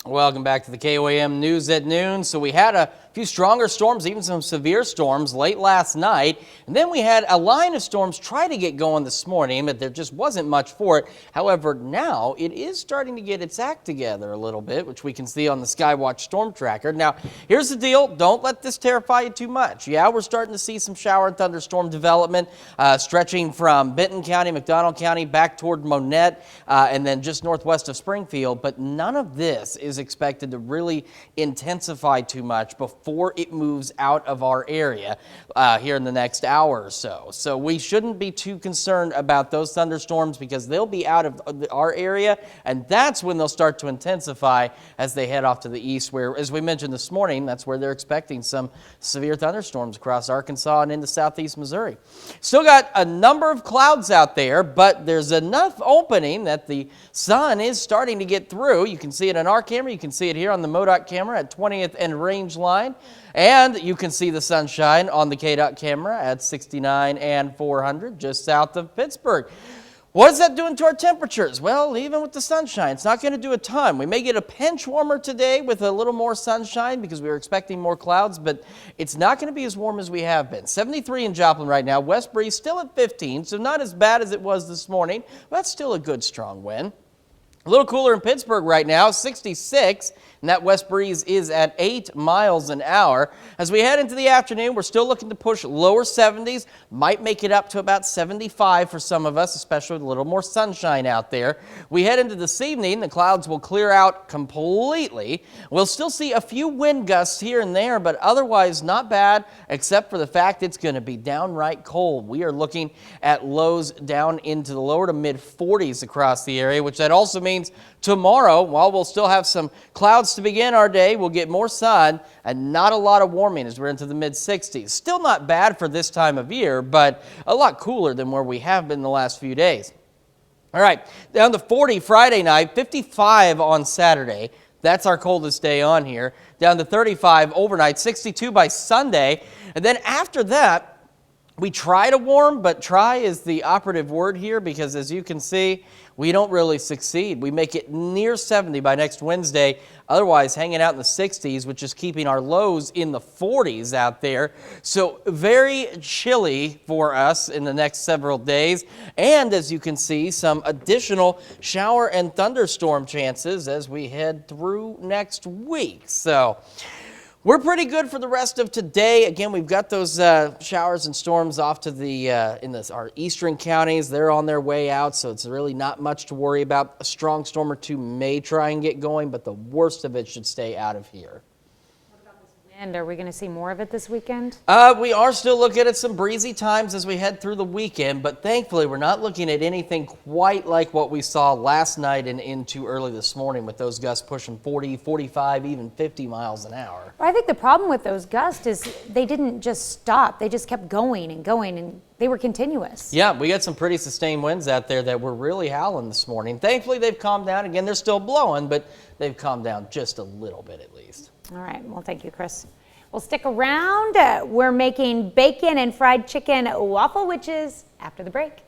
Welcome back to the KOAM News at noon. So we had a few stronger storms, even some severe storms late last night. And then we had a line of storms try to get going this morning, but there just wasn't much for it. However, now it is starting to get its act together a little bit, which we can see on the Skywatch Storm Tracker. Now, here's the deal. Don't let this terrify you too much. Yeah, we're starting to see some shower and thunderstorm development stretching from Benton County, McDonald County, back toward Monette, and then just northwest of Springfield. But none of this is expected to really intensify too much before it moves out of our area here in the next hour or so. So we shouldn't be too concerned about those thunderstorms because they'll be out of our area, and that's when they'll start to intensify as they head off to the east, where, as we mentioned this morning, that's where they're expecting some severe thunderstorms across Arkansas and into southeast Missouri. Still got a number of clouds out there, but there's enough opening that the sun is starting to get through. You can see it on our camera. You can see it here on the MoDOT camera at 20th and Range Line. And you can see the sunshine on the KDOT camera at 69 and 400 just south of Pittsburgh. What is that doing to our temperatures? Well, even with the sunshine, it's not going to do a ton. We may get a pinch warmer today with a little more sunshine because we were expecting more clouds, but it's not going to be as warm as we have been. 73 in Joplin right now. West breeze still at 15, so not as bad as it was this morning, but that's still a good strong wind. A little cooler in Pittsburgh right now, 66, and that west breeze is at 8 miles an hour. As we head into the afternoon, we're still looking to push lower 70s, might make it up to about 75 for some of us, especially with a little more sunshine out there. We head into this evening, the clouds will clear out completely. We'll still see a few wind gusts here and there, but otherwise not bad, except for the fact it's going to be downright cold. We are looking at lows down into the lower to mid 40s across the area, which that also means tomorrow, while we'll still have some clouds to begin our day, we'll get more sun and not a lot of warming as we're into the mid 60s. Still not bad for this time of year, but a lot cooler than where we have been the last few days. All right, down to 40 Friday night, 55 on Saturday. That's our coldest day on here. Down to 35 overnight, 62 by Sunday. And then after that, we try to warm, but try is the operative word here because, as you can see, we don't really succeed. We make it near 70 by next Wednesday, otherwise hanging out in the 60s, which is keeping our lows in the 40s out there. So very chilly for us in the next several days. And as you can see, some additional shower and thunderstorm chances as we head through next week. So we're pretty good for the rest of today. Again, we've got those showers and storms off to the our eastern counties. They're on their way out, so it's really not much to worry about. A strong storm or two may try and get going, but the worst of it should stay out of here. And are we going to see more of it this weekend? We are still looking at some breezy times as we head through the weekend, but thankfully we're not looking at anything quite like what we saw last night and into early this morning with those gusts pushing 40, 45, even 50 miles an hour. Well, I think the problem with those gusts is they didn't just stop. They just kept going and going, and they were continuous. Yeah, we got some pretty sustained winds out there that were really howling this morning. Thankfully, they've calmed down. Again, they're still blowing, but they've calmed down just a little bit at least. All right. Well, thank you, Chris. Well, stick around. We're making bacon and fried chicken waffle witches after the break.